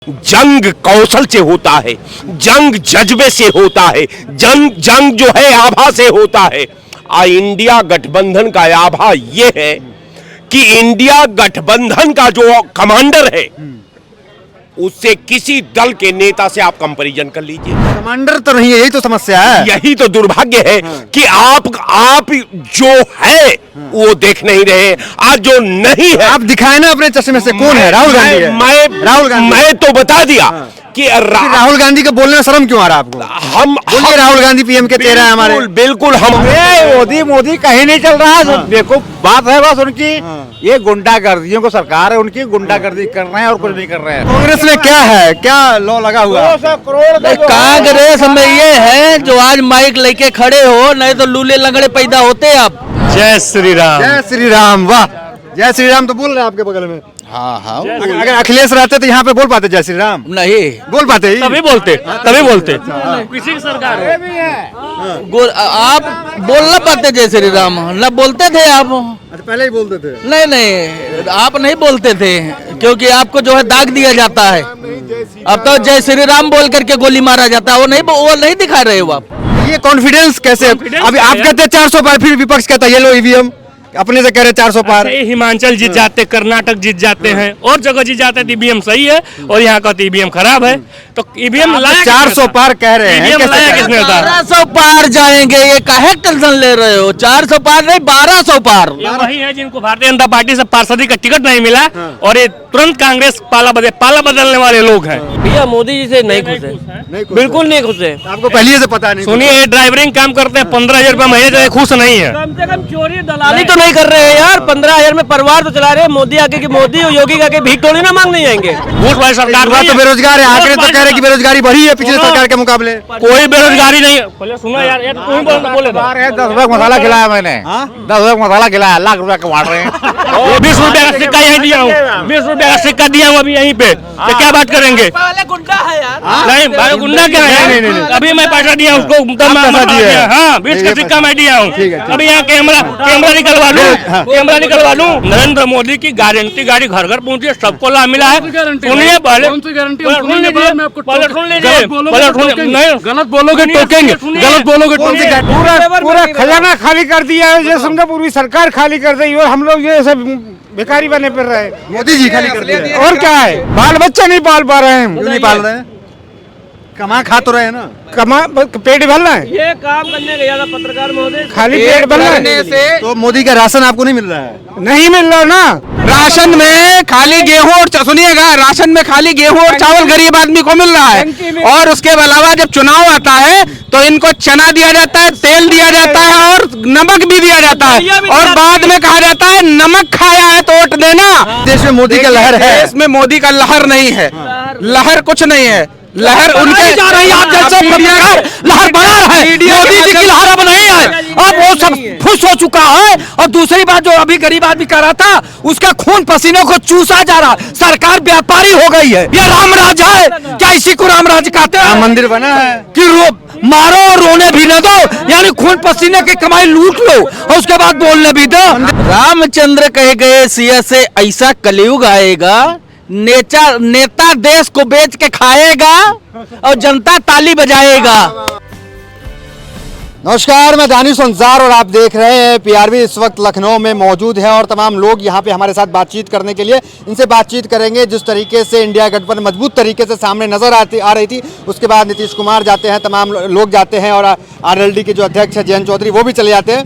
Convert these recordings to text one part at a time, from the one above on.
जंग कौशल से होता है, जंग जज्बे से होता है, जंग जो है आभा से होता है। इंडिया गठबंधन का आभा ये है कि इंडिया गठबंधन का जो कमांडर है उससे किसी दल के नेता से आप कंपैरिजन कर लीजिए। कमांडर तो नहीं है, यही तो समस्या है। यही तो दुर्भाग्य है कि आप जो है वो देख नहीं रहे, आज जो नहीं है आप दिखाए ना अपने चश्मे से कौन है। राहुल गांधी है। राहुल गांधी मैं तो बता दिया कि राहुल गांधी को बोलने में शर्म क्यों आ रहा है आपको? हम राहुल गांधी पीएम के तेरह है हमारे। बिल्कुल हम मोदी कहीं नहीं चल रहा है। देखो बात है बस उनकी, ये गुंडागर्दियों को सरकार है उनकी, गुंडागर्दी कर रहे हैं और कुछ नहीं कर रहे हैं। कांग्रेस में क्या है, क्या लॉ लगा हुआ है? कांग्रेस में ये है जो आज माइक लेके खड़े हो, नहीं तो लूले लंगड़े पैदा होते आप। जय श्री राम। जय श्री राम। वाह, जय श्री राम तो बोल रहे हैं आपके बगल में। हाँ अगर अखिलेश रहते तो यहाँ पे बोल पाते जय श्री राम? नहीं बोल पाते? तभी बोलते किसी की सरकार है। आप बोल ना पाते जय श्री राम, न बोलते थे आप। अच्छा, पहले ही बोलते थे? नहीं आप नहीं बोलते थे क्योंकि आपको जो है दाग दिया जाता है। अब तो जय श्री राम बोल करके गोली मारा जाता है, वो नहीं दिखा रहे हो आप। ये कॉन्फिडेंस कैसे? अभी आप कहते हैं 400 पार, फिर विपक्ष कहता है ये लो ईवीएम, अपने से कह रहे 400 पार। हिमाचल जीत जाते, कर्नाटक जीत जाते हैं और जगह जीत जाते हैं। ईवीएम सही है और यहाँ का ईवीएम खराब है, तो ईवीएम 400 पार कह रहे हैं। किसने होता? 1200 पार जाएंगे, ये काहे टेंशन ले रहे हो? 400 पार नहीं 1200 पार। ये वही है जिनको भारतीय जनता पार्टी से पार्षदी का टिकट नहीं मिला और ये तुरंत कांग्रेस पाला बदलने वाले लोग हैं। भैया मोदी जी से नहीं खुश है, बिल्कुल नहीं खुश है। आपको पहले से पता नहीं? सुनिए, ये ड्राइवरिंग काम करते हैं 15,000 रुपए महीने से, खुश नहीं है। कम से कम चोरी दलाली तो नहीं कर रहे हैं यार। 15,000 में परिवार तो चला रहे हैं। मोदी आके कि मोदी और योगी आके भीख थोड़ी ना मांगने जाएंगे। वोट वाली सरकार तो बेरोजगार है, आंकड़े तो कह रहे हैं कि बेरोजगारी बढ़ी है पिछले सरकार के मुकाबले। कोई बेरोजगारी नहीं है। पहले सुनो यार, ये तो तुम बोले 10 रुपए मसाला खिलाया मैंने। 10 रुपए मसाला खिलाया, लाख रुपए कमा रहे हैं। 20 रुपए का सिक्का यही दिया हूँ, 20 रुपए का सिक्का दिया हूँ अभी यहीं पे। तो क्या बात करेंगे? गुंडा है यार। नहीं भाई, गुंडा क्या है? अभी मैं पैसा दिया उसको, 20 का सिक्का मैं दिया हूँ। अभी यहाँ कैमरा निकलवा लूँ। नरेंद्र मोदी की गारंटी गाड़ी घर घर पहुँची है, सबको लाभ मिला है। सुनिए पहले, गलत बोलोगे टोकेंगे, गलत बोलोगे टोकेंगे। पूरा खजाना खाली कर दिया है, ये समझो पूरी सरकार खाली कर दी और हम लोग ये सब भिखारी बने फिर रहे। मोदी जी खाली कर दिया और क्या है, बाल बच्चा नहीं पाल पा रहे हैं। क्यों नहीं पाल रहे हैं? कमा खा तो रहे हैं ना, पेट भरना है। ये काम करने गया था पत्रकार महोदय, खाली पेट भरना है। तो मोदी का राशन आपको नहीं मिल रहा है? नहीं मिल रहा ना। राशन में खाली गेहूं और सुनिएगा, राशन में खाली गेहूं और चावल गरीब आदमी को मिल रहा है। और उसके अलावा जब चुनाव आता है तो इनको चना दिया जाता है, तेल दिया जाता है और नमक भी दिया जाता है। और बाद में कहा जाता है नमक खाया है तो वोट देना। देश में मोदी का लहर है। देश में मोदी का लहर नहीं है, लहर कुछ नहीं है। लहर उनके जा रही है, आप जैसे लहर बना है। मोदी जी की लहर अब नहीं है, अब वो सब खुश हो चुका है। और दूसरी बात, जो अभी गरीब आदमी कर रहा था उसका खून पसीनों को चूसा जा रहा। सरकार व्यापारी हो गई है। ये राम राज है क्या? इसी को राम राज कहते हैं? मंदिर बना है कि मारो और रोने भी न दो, यानी खून पसीने की कमाई लूट लो और उसके बाद बोलने भी दो। रामचंद्र कहे गए सिया से ऐसा कलयुग आएगा, नेता देश को बेच के खाएगा और जनता ताली बजाएगा। नमस्कार, मैं दानिश अंसार और आप देख रहे हैं पीआरबी। इस वक्त लखनऊ में मौजूद है और तमाम लोग यहाँ पे हमारे साथ बातचीत करने के लिए इनसे बातचीत करेंगे। जिस तरीके से इंडिया गठबंधन मजबूत तरीके से सामने नजर आ रही थी, उसके बाद नीतीश कुमार जाते हैं, तमाम लोग जाते हैं और आरएलडी के जो अध्यक्ष है जयंत चौधरी वो भी चले जाते हैं।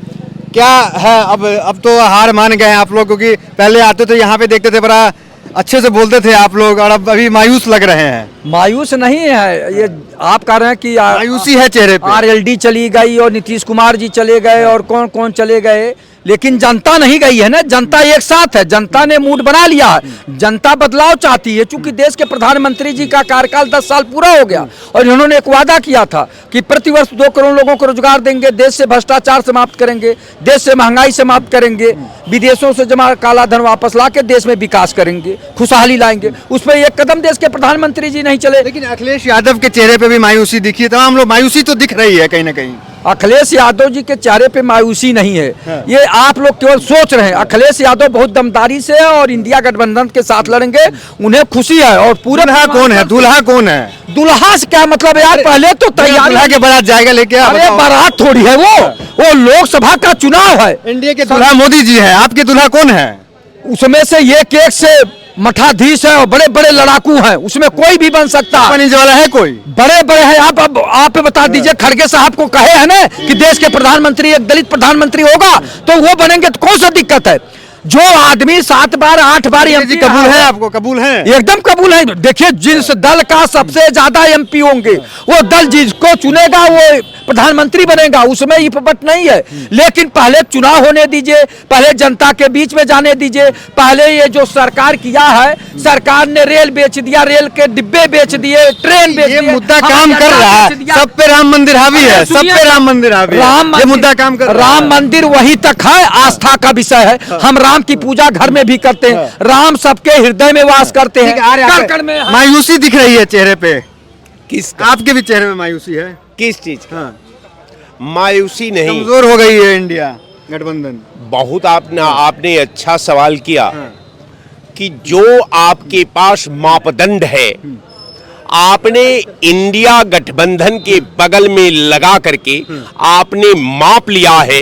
क्या है, अब तो हार मान गए हैं आप लोग, क्योंकि पहले आते थे यहाँ पे देखते थे, बड़ा अच्छे से बोलते थे आप लोग, और अब अभी मायूस लग रहे हैं। मायूस नहीं है, ये आप कह रहे हैं कि मायूसी है चेहरे पे। आरएलडी चली गई और नीतीश कुमार जी चले गए और कौन कौन चले गए, लेकिन जनता नहीं गई है ना। जनता एक साथ है, जनता ने मूड बना लिया है। जनता बदलाव चाहती है, चूंकि देश के प्रधानमंत्री जी का कार्यकाल 10 साल पूरा हो गया और इन्होंने एक वादा किया था कि प्रतिवर्ष 2 करोड़ लोगों को रोजगार देंगे, देश से भ्रष्टाचार समाप्त करेंगे, देश से महंगाई समाप्त करेंगे, विदेशों से जमा काला धन वापस ला के देश में विकास करेंगे, खुशहाली लाएंगे। उसमें एक कदम देश के प्रधानमंत्री जी नहीं चले। लेकिन अखिलेश यादव के चेहरे पे भी मायूसी दिखी है, तमाम लोग, मायूसी तो दिख रही है कहीं ना कहीं। अखिलेश यादव जी के चेहरे पे मायूसी नहीं है। ये आप लोग केवल सोच रहे हैं। अखिलेश यादव बहुत दमदारी से और इंडिया गठबंधन के साथ लड़ेंगे, उन्हें खुशी है। और पूरा दूल्हा कौन है? दूल्हा कौन है? दुल्हा से क्या मतलब है यार? पहले तो तैयार दूल्हा के बारात जाएगा लेके। अरे बारात थोड़ी है वो लोकसभा का चुनाव है। इंडिया के दूल्हा मोदी जी है, आपके दूल्हा कौन है? उसमें से ये केक से मठाधीश है और बड़े बड़े लड़ाकू हैं, उसमें कोई भी बन सकता है। बनीज वाला है कोई? बड़े बड़े हैं। आप बता दीजिए, खड़गे साहब को कहे हैं ना कि देश के प्रधानमंत्री एक दलित प्रधानमंत्री होगा, तो वो बनेंगे, तो कौन सा दिक्कत है? जो आदमी 7 बार 8 बार एमपी कबूल है, आपको कबूल है? एकदम कबूल है। देखिए, जिस दल का सबसे ज्यादा एमपी होंगे वो दल जिसको चुनेगा वो प्रधानमंत्री बनेगा, उसमें इफबट नहीं है। लेकिन पहले चुनाव होने दीजिए, पहले जनता के बीच में जाने दीजिए। पहले ये जो सरकार किया है, सरकार ने रेल बेच दिया, रेल के डिब्बे बेच दिए, ट्रेन बेच दिए। ये मुद्दा काम कर रहा है, सब पे राम मंदिर हावी है, सब पे राम मंदिर हावी है। ये मुद्दा काम कर रहा है। राम मंदिर वही तक है, आस्था का विषय है। हम राम की पूजा घर में भी करते हैं, राम सबके हृदय में वास करते हैं। कण में मायूसी दिख रही है चेहरे पे। किस आपके भी चेहरे में मायूसी है? किस चीज? हाँ। मायूसी नहीं, कमजोर हो गई है इंडिया गठबंधन। बहुत आपने अच्छा सवाल किया कि जो आपके पास मापदंड है, आपने इंडिया गठबंधन के बगल में लगा करके आपने माप लिया है।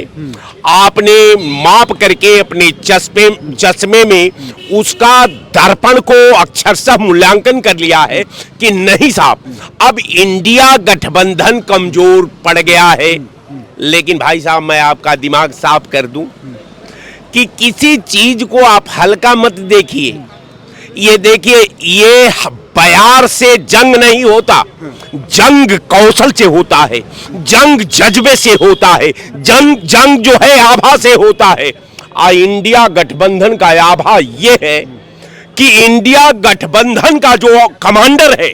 आपने माप करके अपने चश्मे में उसका दर्पण को अक्षरशः मूल्यांकन कर लिया है कि नहीं साहब, अब इंडिया गठबंधन कमजोर पड़ गया है। लेकिन भाई साहब, मैं आपका दिमाग साफ कर दूं कि किसी चीज को आप हल्का मत देखिए। ये देखिए, ये प्यार से जंग नहीं होता, जंग कौशल से होता है, जंग जज्बे से होता है, जंग जो है आभा से होता है। इंडिया गठबंधन का आभा ये है कि इंडिया गठबंधन का जो कमांडर है,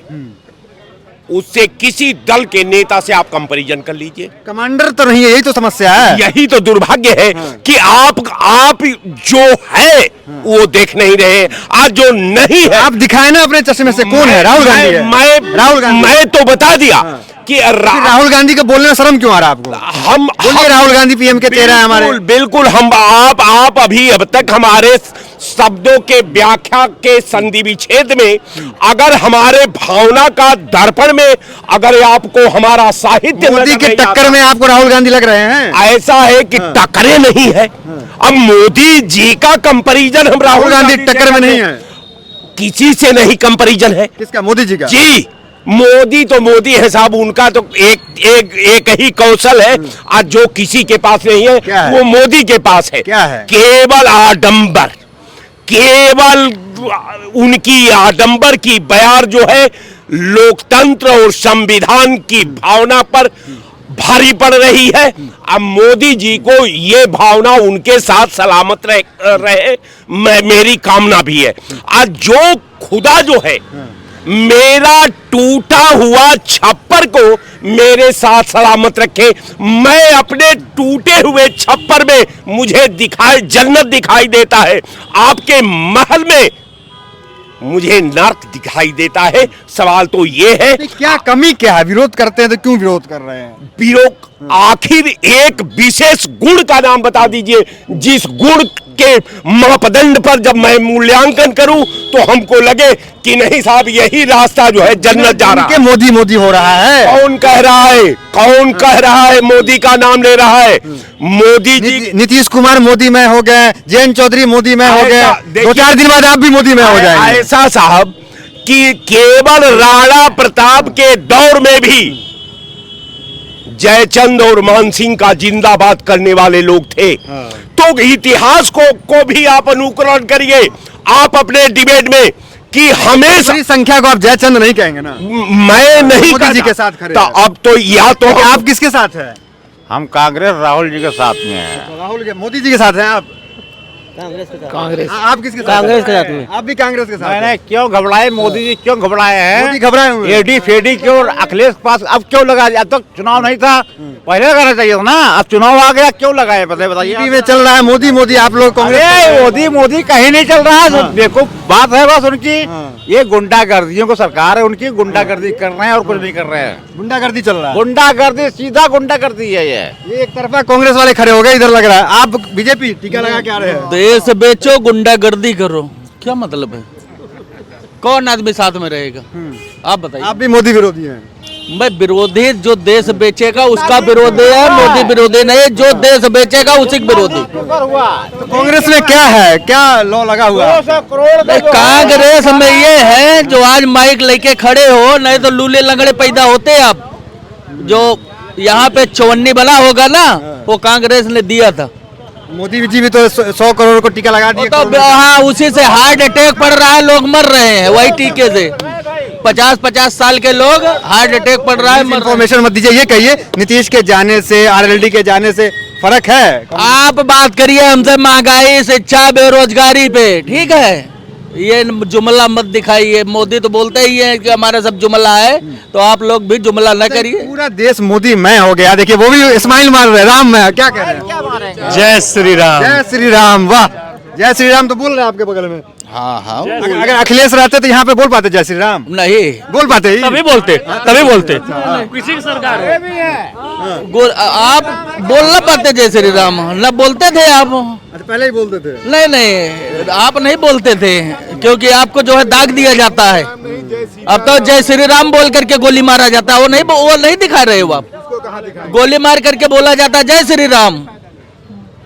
उससे किसी दल के नेता से आप कंपैरिजन कर लीजिए। कमांडर तो नहीं है, यही तो समस्या है। यही तो दुर्भाग्य है कि आप जो है वो देख नहीं रहे। आज जो नहीं है, आप दिखाए ना अपने चश्मे से कौन है? राहुल गांधी है। राहुल गांधी। मैं तो बता दिया कि राहुल गांधी को बोलने में शर्म क्यों आ रहा है आपको? हम बोलिए, राहुल गांधी पीएम के चेहरा है हमारे। बिल्कुल हम आप अभी अब तक हमारे शब्दों के व्याख्या के संधि विच्छेद में अगर हमारे भावना का दर्पण में अगर आपको हमारा साहित्य मोदी के टक्कर में आपको राहुल गांधी लग रहे हैं? ऐसा है कि टक्करे नहीं है। अब मोदी जी का कंपैरिजन हम राहुल गांधी टक्कर में नहीं है, किसी से नहीं कंपैरिजन है। किसका? मोदी जी का। जी, मोदी तो मोदी है साहब, उनका तो एक ही कौशल है आज जो किसी के पास नहीं है, वो मोदी के पास है। क्या है? केवल आडंबर, केवल उनकी आडंबर की बयार जो है लोकतंत्र और संविधान की भावना पर भारी पड़ रही है। अब मोदी जी को ये भावना उनके साथ सलामत रहे मेरी कामना भी है। आज जो खुदा जो है मेरा टूटा हुआ छप्पर को मेरे साथ सलामत रखे। मैं अपने टूटे हुए छप्पर में मुझे जन्नत दिखाई देता है, आपके महल में मुझे नर्क दिखाई देता है। सवाल तो ये है, क्या कमी क्या है? विरोध करते हैं तो क्यों विरोध कर रहे हैं? विरोध आखिर एक विशेष गुण का नाम बता दीजिए, जिस गुण के मापदंड पर जब मैं मूल्यांकन करूं तो हमको लगे कि नहीं साहब, यही रास्ता जो है जन्नत जा रहा है। मोदी मोदी हो रहा है। कौन कह रहा है? कौन कह रहा है मोदी का नाम ले रहा है? मोदी जी, नीतीश कुमार मोदी में हो गए, जयंत चौधरी मोदी में हो गए, 2-4 दिन बाद आप भी मोदी में हो जाएंगे। ऐसा साहब कि केवल राणा प्रताप के दौर में भी जयचंद और मानसिंह का जिंदाबाद करने वाले लोग थे। तो इतिहास को भी आप अनुकरण करिए आप अपने डिबेट में कि हमेशा संख्या को आप जयचंद नहीं कहेंगे ना? मैं नहीं, मोदी जी के साथ खड़े तो अब तो या तो आप किसके साथ है? हम कांग्रेस राहुल जी के साथ में हैं। राहुल के, मोदी जी के साथ हैं आप? कांग्रेस। आप किसके साथ? कांग्रेस के साथ में। आप भी कांग्रेस के साथ? मैंने क्यों घबराए? मोदी जी क्यों घबराए हैं? मोदी घबराए हुए? एडी फेडी क्यों? अखिलेश पास अब क्यों लगा? अब तक चुनाव नहीं था, पहले लगाना चाहिए था ना। अब चुनाव आ गया, क्यों लगाए? बताइए। में चल रहा है मोदी आप लोग कांग्रेस? मोदी कहीं नहीं चल रहा है। देखो बात है बस उनकी, ये गुंडागर्दियों को सरकार है उनकी गुंडागर्दी कर रहे हैं और कुछ नहीं कर रहे हैं। गुंडागर्दी चल रहा है, गुंडागर्दी सीधा गुंडागर्दी है ये। एक तरफा कांग्रेस वाले खड़े हो गए, इधर लग रहा है आप बीजेपी टीका लगा के आ रहे हैं। देश बेचो गुंडागर्दी करो, क्या मतलब है? कौन आदमी साथ में रहेगा? आप बताइए। आप भी मोदी विरोधी हैं? मैं विरोधी, जो देश बेचेगा उसका विरोधी है, मोदी विरोधी नहीं। जो देश बेचेगा उसी का विरोधी। तो कांग्रेस में क्या है, क्या लॉ लगा हुआ है? कांग्रेस में ये है जो आज माइक लेके खड़े हो, नहीं तो लूले लंगड़े पैदा होते। आप जो यहाँ पे चौवन्नी बना होगा ना, वो कांग्रेस ने दिया था। मोदी जी भी तो 100 करोड़ को टीका लगा दिया। तो हाँ, उसी से हार्ट अटैक पड़ रहा है, लोग मर रहे हैं वही टीके से। 50-50 साल के लोग हार्ट अटैक पड़ रहा है। इन्फॉर्मेशन मत दीजिए, ये कहिए नीतीश के जाने से आरएलडी के जाने से फर्क है? आप बात करिए हमसे महंगाई, शिक्षा, बेरोजगारी पे, ठीक है? ये जुमला मत दिखाइए। मोदी तो बोलते ही है कि हमारा सब जुमला है, तो आप लोग भी जुमला न करिए। पूरा देश मोदी मैं हो गया, देखिए वो भी स्माइल मार रहे हैं। राम मैं क्या कह रहे हैं? जय श्री राम। जय श्री राम, वाह जय श्री राम तो बोल रहे हैं आपके बगल में। हाँ हाँ, अगर अखिलेश रहते तो यहाँ पे बोल पाते जय श्री राम? नहीं बोल पाते ही? तभी बोलते किसी की सरकार है। आप बोल न पाते जय श्री राम, न बोलते थे आप? अच्छा, पहले ही बोलते थे? नहीं नहीं, आप नहीं बोलते थे, क्योंकि आपको जो है दाग दिया जाता है। अब तो जय श्री राम बोल करके गोली मारा जाता है, वो नहीं दिखा रहे हो आप। गोली मार करके बोला जाता है जय श्री राम।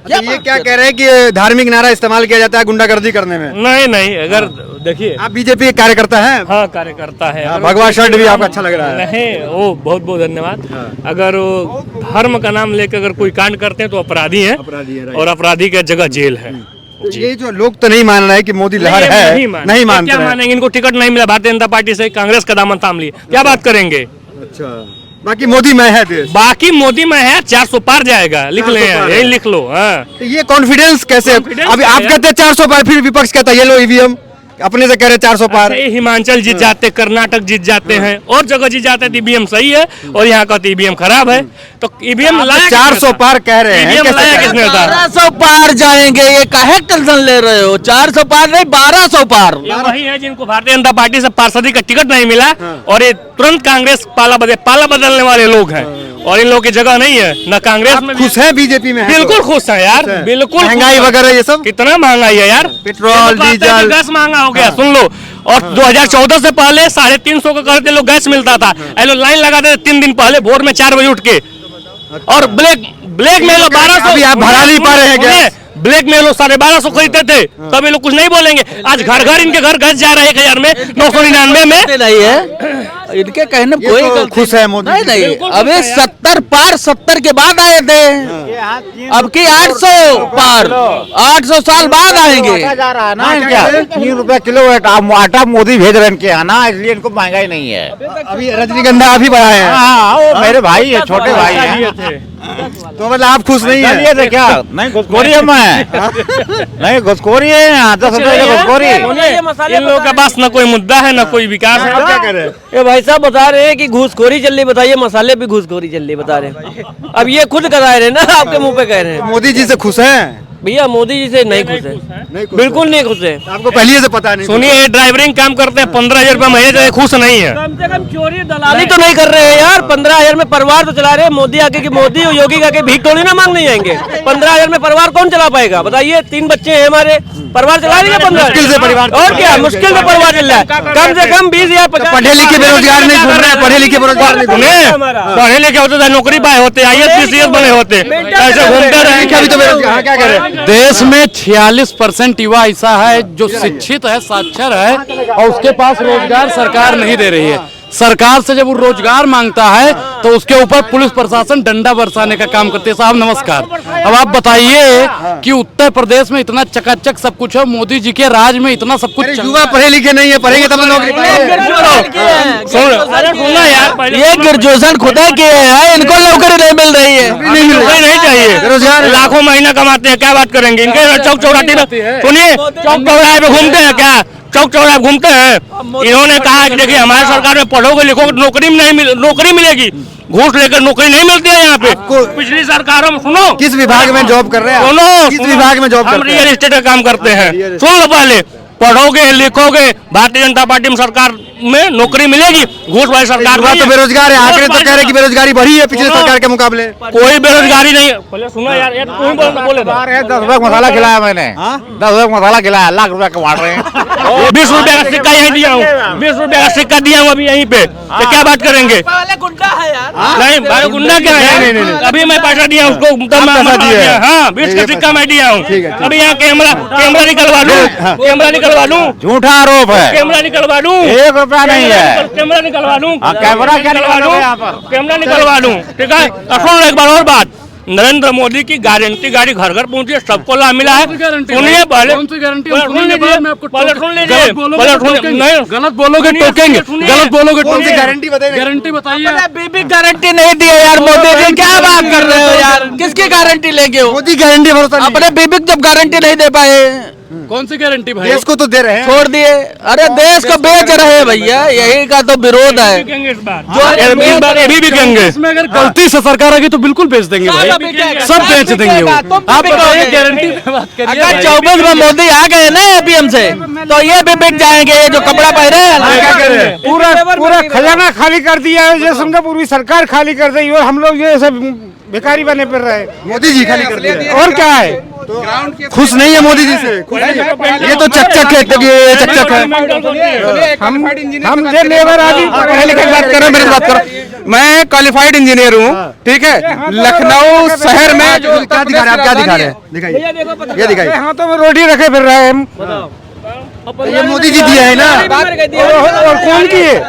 अच्छा, ये क्या कह रहे हैं कि धार्मिक नारा इस्तेमाल किया जाता है गुंडागर्दी करने में? नहीं, अगर देखिए, आप बीजेपी के कार्यकर्ता हैं? हाँ, कार्यकर्ता है। भगवा शर्ट भी आपका अच्छा लग रहा है। नहीं, वो बहुत बहुत धन्यवाद। अगर वो धर्म का नाम लेकर अगर कोई कांड करते हैं तो अपराधी है, और अपराधी की जगह जेल है। तो ये जो लोग तो नहीं मान रहे हैं कि मोदी लहर है, नहीं मानते क्या मानेंगे? इनको टिकट नहीं मिला भारतीय जनता पार्टी से, कांग्रेस का दामन थाम लिए, क्या बात करेंगे? अच्छा, बाकी मोदी में है देश। बाकी मोदी में है, 400 पार जाएगा, लिख ले, यही लिख लो। हाँ, तो ये कॉन्फिडेंस कैसे? अभी आप कहते हैं 400 पार, फिर विपक्ष कहता है ये लो ईवीएम, अपने से कह रहे 400 पार। हिमाचल जीत जाते, कर्नाटक जीत जाते हैं, और जगह जीत जाते हैं। ईवीएम सही है और यहाँ का ईवीएम खराब है, तो ईवीएम लाया 400 पार कह रहे हैं, ईवीएम लाया किसने था? 1200 पार जाएंगे, ये काहे टेंशन ले रहे हो? 400 पार नहीं, 1200 पार। ये वही है जिनको भारतीय जनता पार्टी से पार्षदी का टिकट नहीं मिला, और ये तुरंत कांग्रेस पाला बदलने वाले लोग हैं, और इन लोगों की जगह नहीं है ना कांग्रेस में। खुश है बीजेपी में? बिल्कुल खुश है यार, बिल्कुल। महंगाई वगैरह ये सब कितना महंगाई है यार, पेट्रोल डीजल गैस महंगा हो गया, सुन लो। और 2014 से पहले 350 का करते लोग गैस मिलता था, ऐलो लाइन लगाते थे 3 दिन पहले भोर में 4 बजे उठ के। और ब्लैक में लोग 1200, अभी आप भरा नहीं पा रहे हैं गैस। ब्लैक में लोग 1250 खरीदते थे, तब ये लोग कुछ नहीं बोलेंगे। आज घर घर इनके घर गैस जा रहा है 1000 में, 999 में नहीं है। इनके कहने में कोई तो खुश है मोदी? नहीं, अभी 70 पार 70 के बाद आए थे, अब की 800 पार 800 साल बाद आएंगे। जा रहा है ना क्या? 3 रुपए किलो आटा मोदी भेज रहे हैं इनके यहाँ ना, इसलिए इनको महंगाई नहीं है। अभी रजनीगंधा अभी बढ़ाए हैं। हाँ, वो मेरे भाई है, छोटे भाई है। तो मतलब आप खुश नहीं है? ये क्या नहीं घुसखोरी है? मैं नहीं घुसखोरी है यहाँ, 10 रुपए की घुसखोरी। इन लोगों के पास न कोई मुद्दा है न कोई विकास है। आप क्या कर रहे हैं? ये भाई साहब बता रहे हैं कि घूसखोरी चल रही, बताइए मसाले भी घूसखोरी चल रही बता रहे हैं। अब ये खुद करा रहे हैं ना, आपके मुंह पे कह रहे हैं। मोदी जी से खुश हैं? भैया मोदी जी से नहीं खुश है, बिल्कुल नहीं खुश है। आपको पहले से पता नहीं? सुनिए, ये ड्राइवरिंग काम करते हैं, 15,000 रुपए महीने से खुश नहीं है। कम से कम चोरी दलाली तो नहीं कर रहे हैं यार। 15,000 में परिवार तो चला रहे हैं। मोदी आके कि मोदी और योगी आके भीख थोड़ी ना मांगने जाएंगे। 15,000 में परिवार कौन चला पाएगा बताइए? 3 बच्चे हैं हमारे, परिवार चला रहे हैं 15,000 मुश्किल से परिवार, और क्या मुश्किल से परिवार चल रहा है। कम से कम 20,000 पढ़े लिखे बेरोजगार नहीं घूम रहे हैं, पढ़े लिखे बेरोजगार नहीं घूम रहे हैं। पढ़े लिखे होते थे, नौकरी पाए होते, IAS PCS बने होते, ऐसे घूमते रहे। अभी तो बेरोजगार, क्या कह रहे हैं? देश में 46% युवा ऐसा है जो शिक्षित है, साक्षर है, और उसके पास रोजगार सरकार नहीं दे रही है। सरकार से जब वो रोजगार मांगता है तो उसके ऊपर पुलिस प्रशासन डंडा बरसाने का काम करती है। साहब नमस्कार, अब आप बताइए कि उत्तर प्रदेश में इतना चकाचक सब कुछ है, मोदी जी के राज में इतना सब कुछ। युवा पढ़े लिखे नहीं है, पढ़ेंगे तब नौकरी सुनना यार, ये ग्रेजुएशन खुदा किए हैं, इनको नौकरी नहीं मिल रही है। नौकरी नहीं चाहिए, बेरोजगार लाखों महीना कमाते हैं, क्या बात करेंगे? इनके चौक चौराहे पे, सुनिए, चौक चौराहे पे घूमते हैं क्या? चौक चौराहे घूमते हैं। इन्होंने कहा कि देखिए हमारी सरकार में पढ़ोगे लिखोगे नौकरी मिलेगी, घूस लेकर नौकरी नहीं मिलती है यहाँ पे। पिछली सरकारों में सुनो, किस विभाग में जॉब कर रहे हैं? सुनो, किस विभाग में जॉब हम करते रियल हैं? एस्टेट का काम करते हैं। सुन लो पहले, पढ़ोगे लिखोगे भारतीय जनता पार्टी में सरकार में नौकरी मिलेगी। घूस वाली सरकार युवा तो बेरोजगार है, आंकड़े तो कह रहे हैं कि बेरोजगारी बढ़ी है पिछले सरकार के मुकाबले। कोई बेरोजगारी नहीं है। पहले सुनो यार, ये तो तुम बोले 10 रुपए का मसाला खिलाया मैंने, 10 रुपए का मसाला खिलाया, लाख रुपए कमा रहे हैं। 20 रुपए का सिक्का यहीं दिया हूँ, 20 रुपए का सिक्का दिया हूँ अभी यहीं पे, तो क्या बात करेंगे? गुंडा है यार। नहीं भाई गुंडा क्या है? अभी मैं पैसा दिया उसको, 20 का सिक्का मैं दिया हूँ। अभी यहाँ कैमरा निकलवा लूँ, कैमरा निकलवा लूँ, झूठा आरोप है, कैमरा निकलवा लूँ, 1 रुपया नहीं है। कैमरा निकलवा लूँ, कैमरा क्या निकलवा लूँ यहाँ पर? कैमरा निकलवा लूँ, ठीक है। सुनो एक बार और बात, नरेंद्र मोदी की गारंटी गाड़ी घर घर पहुंची है, सबको लाभ मिला है। सुनिए पहले, कौन सी गारंटी? पहले सुन लीजिए, गलत बोलोगे टोकेंगे, गलत बोलोगे कौन सी गारंटी बताइए? गारंटी बताइए। बीबी गारंटी नहीं दी है यार मोदी जी, क्या बात कर रहे हो यार? किसकी गारंटी लेंगे हो? मोदी गारंटी भरोसा नहीं। अपने बीबी जब गारंटी नहीं दे पाए, कौन सी गारंटी भाई? देश को तो दे रहे हैं, छोड़ दिए। अरे देश को बेच रहे हैं भैया, यही का तो विरोध है। इस बार अभी भी कहेंगे। इसमें अगर गलती से सरकार आ गई तो बिल्कुल बेच देंगे भाई, सब बेच देंगे वो। आप गारंटी पे बात करिए। अगर 24 में मोदी आ गए ना एपीएम से, तो ये भी बिक जाएंगे। ये जो कपड़ा पहने हैं पूरा खजाना खाली कर दिया है, ये समझो पूरी सरकार खाली कर दी और हम लोग ये सब बेकारी बने फिर रहे। मोदी जी खाली कर दिया और क्या है? खुश नहीं है मोदी जी से? ये तो चकचक है, चकचक है। हम ये लेबर आदमी पढ़े लिखे बात कर रहे हैं, मेरी बात करो। मैं क्वालिफाइड इंजीनियर हूँ, ठीक है। लखनऊ शहर में क्या दिखा रहे हैं आप? क्या दिखा रहे हैं? दिखाइए, ये दिखाइए। हाथों में रोटी रखे फिर रहे हैं हम। ये मोदी जी दिया है ना? और कौन की है?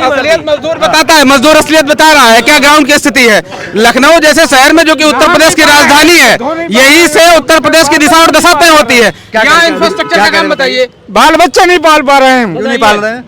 असलियत मजदूर बताता है, मजदूर असलियत बता रहा है क्या ग्राउंड की स्थिति है। लखनऊ जैसे शहर में, जो कि उत्तर प्रदेश की राजधानी है, यही से उत्तर प्रदेश की दिशा और दशा तय होती है। क्या इंफ्रास्ट्रक्चर का काम बताइए? बाल बच्चा नहीं पाल पा रहे हैं। क्यों नहीं पाल रहे हैं?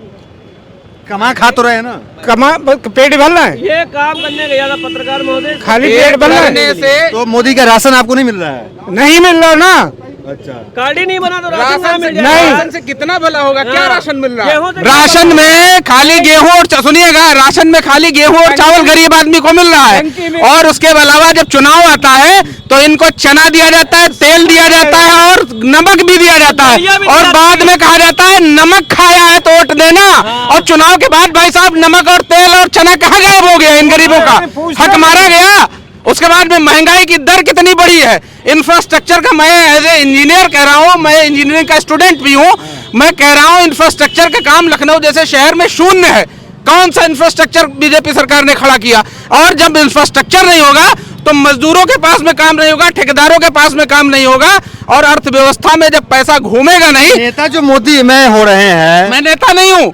कमा खा तो रहे हैं ना, कमा पेट भरना है। ये काम करने गया था पत्रकार महोदय, खाली पेट भरना है। तो मोदी का राशन आपको नहीं मिल रहा है? नहीं मिल रहा ना। अच्छा, कार्ड ही नहीं बना तो राशन मिल नहीं। राशन से कितना भला होगा? क्या राशन मिल रहा है? गेहूं से राशन में खाली गेहूं और सुनिएगा, राशन में खाली गेहूं और चावल गरीब आदमी को मिल रहा है। और उसके अलावा जब चुनाव आता है तो इनको चना दिया जाता है, तेल दिया जाता है और नमक भी दिया जाता है। और बाद में कहा जाता है नमक खाया है तो वोट देना। और चुनाव के बाद भाई साहब नमक और तेल और चना कहाँ गायब हो गया? इन गरीबों का हक मारा गया। उसके बाद में महंगाई की दर कितनी बड़ी है। इंफ्रास्ट्रक्चर का, मैं एज ए इंजीनियर कह रहा हूँ, मैं इंजीनियरिंग का स्टूडेंट भी हूँ, मैं कह रहा हूँ इंफ्रास्ट्रक्चर का काम लखनऊ जैसे शहर में शून्य है। कौन सा इंफ्रास्ट्रक्चर बीजेपी सरकार ने खड़ा किया? और जब इंफ्रास्ट्रक्चर नहीं होगा तो मजदूरों के पास में काम नहीं होगा, ठेकेदारों के पास में काम नहीं होगा, और अर्थव्यवस्था में जब पैसा घूमेगा नहीं। नेता जो मोदी में हो रहे हैं, मैं नेता नहीं हूँ,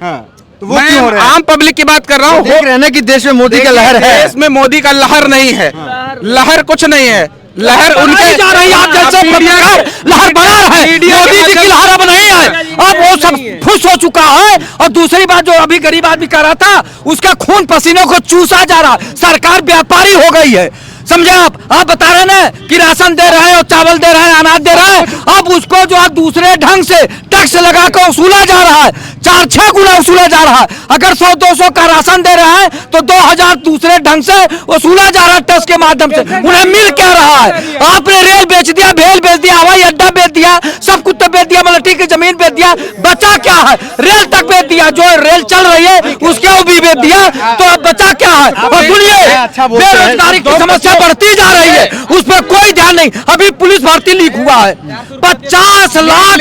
तो वो क्यों हो रहे हैं? आम पब्लिक की बात कर रहा हूँ। देख रहे हैं ना कि देश में मोदी का लहर है। देश में मोदी का लहर नहीं है, लहर कुछ नहीं है। लहर उनके जा रही है। आप जैसे पत्रकार लहर बना रहे हैं, मोदी जी की लहर अब नहीं है। अब वो सब खुश हो चुका है। और दूसरी बात, जो अभी गरीब आदमी कर रहा था, उसका खून पसीने को चूसा जा रहा। सरकार व्यापारी हो गई है, समझे आप बता रहे ना कि राशन दे रहे हैं और चावल दे रहे हैं, अनाज दे रहे हैं। अब उसको जो है दूसरे ढंग से टैक्स लगा कर वसूला जा रहा है, 4-6 गुना वसूला जा रहा है। अगर 100-200 का राशन दे रहे हैं तो 2000 दूसरे ढंग से वसूला जा रहा है टैक्स के माध्यम से। उन्हें मिल क्या रहा है? आपने रेल बेच दिया, भेल बेच दिया, हवाई अड्डा बेच दिया, सब कुछ तो बेच दिया, मलटी की जमीन बेच दिया, बचा क्या है? रेल तक बेच दिया, जो रेल चल रही है उसके वो भी बेच दिया, तो अब बचा क्या है? और सुनिए, बेरोजगारी की समस्या बढ़ती जा रही है, उस पर कोई ध्यान नहीं। अभी पुलिस भर्ती लीक हुआ है, 50 लाख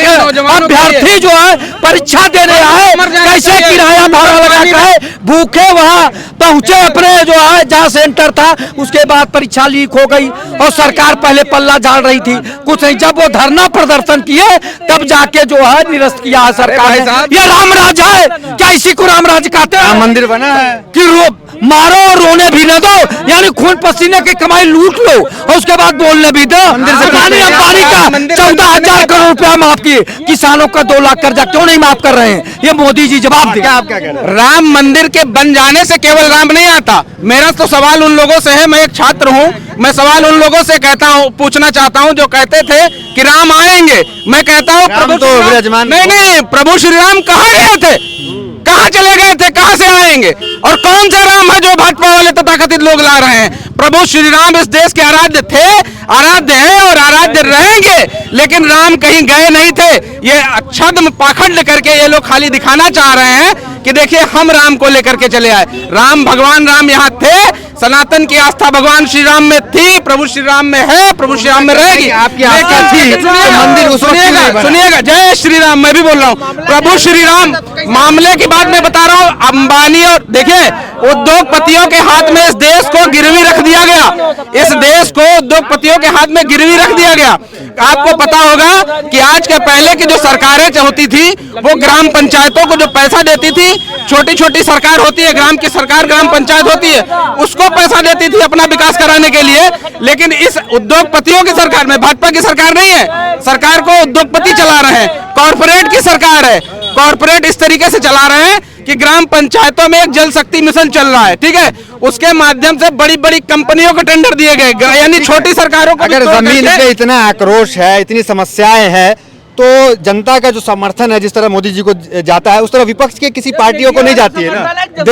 अभ्यर्थी जो है परीक्षा देने आए, कैसे किराया भाड़ा लगा के भूखे वहां पहुंचे अपने जो है जहां सेंटर था। उसके बाद परीक्षा लीक हो गई और सरकार पहले पल्ला झाड़ रही थी, कुछ नहीं। जब वो धरना प्रदर्शन किए तब जाके जो है निरस्त किया है सरकार ने। ये राम राज है क्या? इसी को राम राज कहते हैं? मंदिर बना है कि मारो और रोने भी न दो, यानी खून पसीने की कमाई लूट लो और उसके बाद बोलने भी दो। अदानी अंबानी का 14,000 करोड़ रुपया माफ किए, किसानों का 2 लाख कर्जा क्यों नहीं माफ कर रहे हैं? ये मोदी जी जवाब दें। आप क्या कह रहे हैं? राम मंदिर के बन जाने से केवल राम नहीं आता। मेरा तो सवाल उन लोगों से है, मैं एक छात्र हूँ, मैं सवाल उन लोगों से कहता हूँ, पूछना चाहता हूँ जो कहते थे कि राम आएंगे। मैं कहता हूँ नहीं, प्रभु श्री राम कहाँ गए थे? कहाँ चले गए थे? कहाँ से आएंगे? और कौन सा राम है जो भाजपा वाले तथाकथित लोग ला रहे हैं। प्रभु श्री राम इस देश के आराध्य थे, आराध्य हैं और आराध्य रहेंगे, लेकिन राम कहीं गए नहीं थे। ये छद्म पाखंड करके ये लोग खाली दिखाना चाह रहे हैं कि देखिए हम राम को लेकर के चले आए। राम, भगवान राम यहाँ थे, सनातन की आस्था भगवान श्री राम में थी, प्रभु श्री राम में है, प्रभु श्री राम में रहेगी। आपकी आस्था थी तो मंदिर सुनिएगा, जय श्री राम। मैं भी बोल रहा हूँ प्रभु श्री राम मामले की बात मैं बता रहा हूँ। अंबानी और देखिए उद्योगपतियों के हाथ में इस देश को गिरवी रख दिया गया, इस देश को उद्योगपतियों के हाथ में गिरवी रख दिया गया। आपको पता होगा कि आज के पहले की जो सरकारें होती थी वो ग्राम पंचायतों को जो पैसा देती थी, छोटी छोटी सरकार होती है, ग्राम की सरकार ग्राम पंचायत होती है, उसको पैसा देती थी अपना विकास कराने के लिए। लेकिन इस उद्योगपतियों की सरकार में, भाजपा की सरकार नहीं है, सरकार को उद्योगपति चला रहे हैं, कॉर्पोरेट की सरकार है। कॉर्पोरेट इस तरीके से चला रहे हैं कि ग्राम पंचायतों में एक जल शक्ति मिशन चल रहा है, ठीक है, उसके माध्यम से बड़ी बड़ी कंपनियों को टेंडर दिए गए, यानी छोटी सरकारों को। अगर जमीन पे इतना आक्रोश है, इतनी समस्याएं हैं, तो जनता का जो समर्थन है जिस तरह मोदी जी को जाता है, उस तरह विपक्ष के किसी पार्टियों को नहीं जाती है ना।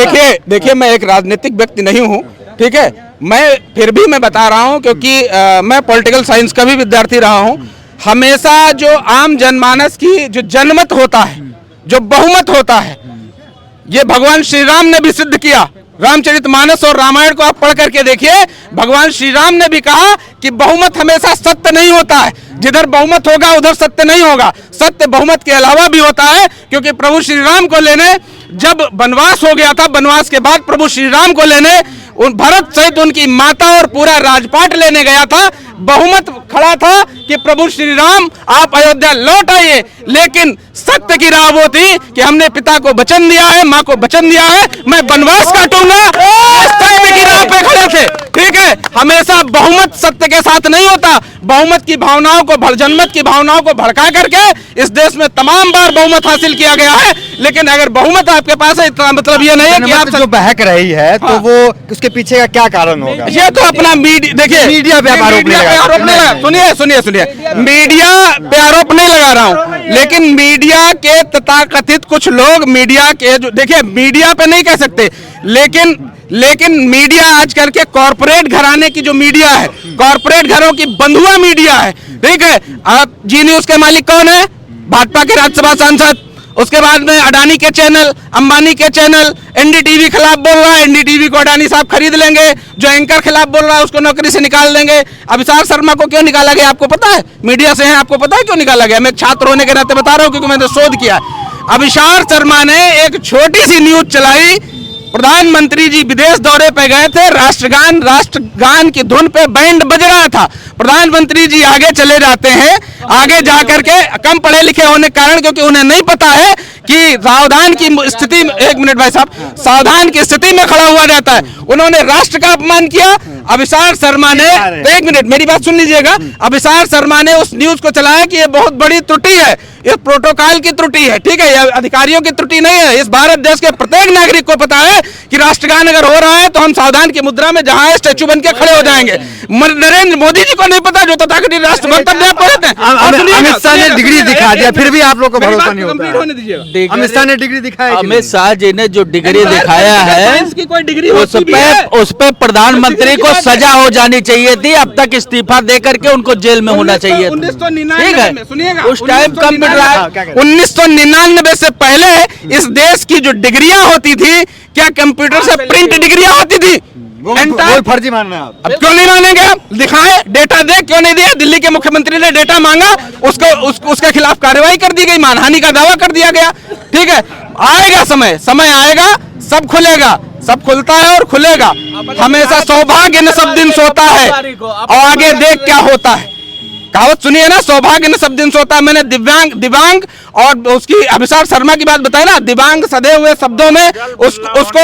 देखिए मैं एक राजनीतिक व्यक्ति नहीं हूँ, ठीक है, मैं फिर भी मैं बता रहा हूँ क्योंकि मैं पॉलिटिकल साइंस का भी विद्यार्थी रहा हूँ। हमेशा जो आम जनमानस की जो जनमत होता है, जो बहुमत होता है, ये भगवान श्री राम ने भी सिद्ध किया। रामचरितमानस और रामायण को आप पढ़ करके देखिए, भगवान श्री राम ने भी कहा कि बहुमत हमेशा सत्य नहीं होता है, जिधर बहुमत होगा उधर सत्य नहीं होगा, सत्य बहुमत के अलावा भी होता है। क्योंकि प्रभु श्री राम को लेने जब वनवास हो गया था, वनवास के बाद प्रभु श्री राम को लेने उन भरत सहित उनकी माता और पूरा राजपाट लेने गया था, बहुमत खड़ा था कि प्रभु श्री राम आप अयोध्या लौट आइए। लेकिन सत्य की राह वो थी कि हमने पिता को वचन दिया है, माँ को वचन दिया है, मैं वनवास काटूंगा, सत्य की राह पे खड़े थे, ठीक है। हमेशा बहुमत सत्य के साथ नहीं होता, बहुमत की भावनाओं को, जनमत की भावनाओं को भड़का करके इस देश में तमाम बार बहुमत हासिल किया गया है। लेकिन अगर बहुमत आपके पास है, इतना मतलब ये नहीं है कि आप जो बहक रही है, तो वो उसके पीछे का क्या कारण होगा? ये तो अपना मीडिया, देखिए मीडिया पे आरोप नहीं लगा, सुनिए, मीडिया पे आरोप नहीं लगा रहा हूँ, लेकिन मीडिया के तथाकथित कुछ लोग, मीडिया के जो, देखिए मीडिया पे नहीं कह सकते, लेकिन मीडिया आजकल के कॉर्पोरेट घराने की जो मीडिया है, कॉर्पोरेट घरों की बंधुआ मीडिया है, ठीक है। आप जी न्यूज के मालिक कौन है? भाजपा के राज्यसभा सांसद। उसके बाद में अडानी के चैनल, अंबानी के चैनल, एनडीटीवी खिलाफ बोल रहा है, एनडीटीवी को अडानी साहब खरीद लेंगे, जो एंकर खिलाफ बोल रहा है उसको नौकरी से निकाल देंगे। अभिसार शर्मा को क्यों निकाला गया आपको पता है? मीडिया से हैं, आपको पता है क्यों निकाला गया? मैं एक छात्र होने के नाते बता रहा हूँ क्योंकि मैंने शोध किया। अभिसार शर्मा ने एक छोटी सी न्यूज चलाई, प्रधानमंत्री जी विदेश दौरे पे गए थे, राष्ट्रगान की धुन पे बैंड बज रहा था, प्रधानमंत्री जी आगे चले जाते हैं, आगे जाकर के, कम पढ़े लिखे होने के कारण, क्योंकि उन्हें नहीं पता है कि सावधान की स्थिति, एक मिनट भाई साहब, सावधान की स्थिति में खड़ा हुआ जाता है, उन्होंने राष्ट्र का अपमान किया। अभिसार शर्मा ने, एक मिनट मेरी बात सुन लीजिएगा, अभिसार शर्मा ने उस न्यूज को चलाया कि ये बहुत बड़ी त्रुटि है, ये प्रोटोकॉल की त्रुटि है, ठीक है, ये अधिकारियों की त्रुटि नहीं है। इस भारत देश के प्रत्येक नागरिक को पता है कि राष्ट्रगान अगर हो रहा है तो हम सावधान की मुद्रा में जहां है स्टैचू बन के खड़े हो जाएंगे। नरेंद्र मोदी जी को नहीं पता जो तथाकथित राष्ट्र वक्तव्य आप कहते हैं। अमित शाह ने डिग्री दिखा दिया, फिर भी आप लोग को भरोसा नहीं होता। अमित शाह ने डिग्री दिखाई, अमित शाह जी ने जो डिग्री दिखाया है उस पर प्रधानमंत्री को सजा हो जानी चाहिए थी, अब तक इस्तीफा दे करके उनको जेल में होना चाहिए। 1999 उस टाइम कंप्यूटर 1999 से पहले इस देश की जो डिग्रियां होती थी, क्या कंप्यूटर से प्रिंट डिग्रियां होती थी? वो फर्जी मान रहे हैं आप। अब क्यों नहीं मानेंगे? दिखाएं, डेटा दे, क्यों नहीं दिया? दिल्ली के मुख्यमंत्री ने डेटा मांगा, उसके खिलाफ कार्रवाई कर दी गई, मानहानि का दावा कर दिया गया, ठीक है। आएगा समय आएगा, सब खुलेगा, सब खुलता है और खुलेगा। हमेशा सौभाग्य न सब दिन सोता है, और आगे देख क्या होता है। कहावत सुनिए ना, सौभाग्य न सब दिन सोता है। मैंने दिव्यांग और उसकी अभिसार शर्मा की बात बताई ना, दिव्यांग सदे हुए शब्दों में उसको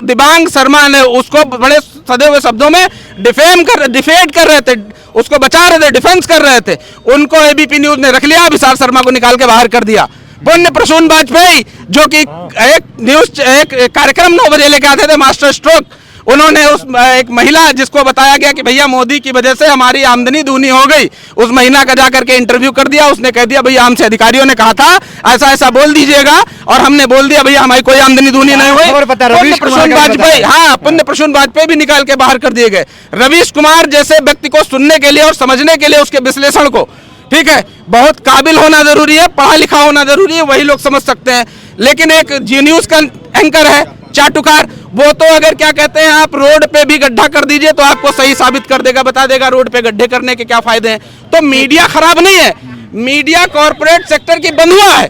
दिव्यांग शर्मा ने उसको बड़े सदे हुए शब्दों में डिफेंड कर रहे थे, उसको बचा रहे थे, डिफेंस कर रहे थे। उनको एबीपी न्यूज ने रख लिया, अभिसार शर्मा को निकाल के बाहर कर दिया। पुण्य प्रसून वाजपेयी जो कि एक कार्यक्रम 9 बजे लेके आते थे, मास्टर स्ट्रोक, उन्होंने उस एक महिला जिसको बताया गया कि भैया मोदी की वजह से हमारी आमदनी दूनी हो गई, उस महिला का जाकर के इंटरव्यू कर दिया। उसने कह दिया भैया हमसे अधिकारियों ने कहा था ऐसा ऐसा बोल दीजिएगा, और हमने बोल दिया भैया हमारी कोई आमदनी दूनी नहीं हुई। पुण्य प्रसून वाजपेयी, हाँ, पुण्य प्रसून वाजपेयी भी निकाल के बाहर कर दिए गए। रवीश कुमार जैसे व्यक्ति को सुनने के लिए और समझने के लिए उसके विश्लेषण को, ठीक है, बहुत काबिल होना जरूरी है, पढ़ा लिखा होना जरूरी है, वही लोग समझ सकते हैं। लेकिन एक जी न्यूज का एंकर है चाटुकार, वो तो अगर क्या कहते हैं आप रोड पे भी गड्ढा कर दीजिए तो आपको सही साबित कर देगा, बता देगा रोड पे गड्ढे करने के क्या फायदे हैं। तो मीडिया खराब नहीं है, मीडिया कॉर्पोरेट सेक्टर की बंधुआ है।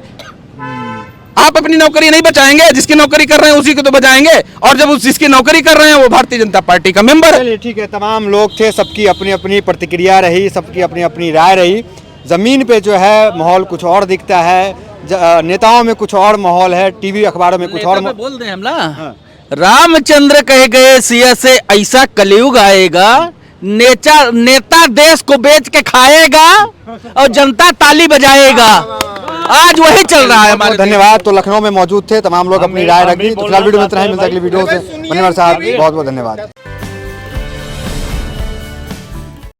आप अपनी नौकरी नहीं बचाएंगे, जिसकी नौकरी कर रहे हैं उसी को तो बचाएंगे, और जब उस जिसकी नौकरी कर रहे हैं वो भारतीय जनता पार्टी का मेंबर है। चलिए ठीक है, तमाम लोग थे, सबकी अपनी अपनी प्रतिक्रिया रही, सबकी अपनी अपनी राय रही। जमीन पे जो है माहौल कुछ और दिखता है, नेताओं में कुछ और माहौल है, टीवी अखबारों में कुछ और बोल रहे हैं हम ना। रामचंद्र कहे गए सिया से ऐसा कलयुग आएगा, नेता देश को बेच के खाएगा और जनता ताली बजाएगा। आज वही चल रहा है हमारे। धन्यवाद। तो लखनऊ में मौजूद थे, तमाम लोग अपनी राय रख दी। तो फिलहाल वीडियो में इतना ही, मिलता है अगली वीडियो से। धन्यवाद साहब, बहुत बहुत धन्यवाद।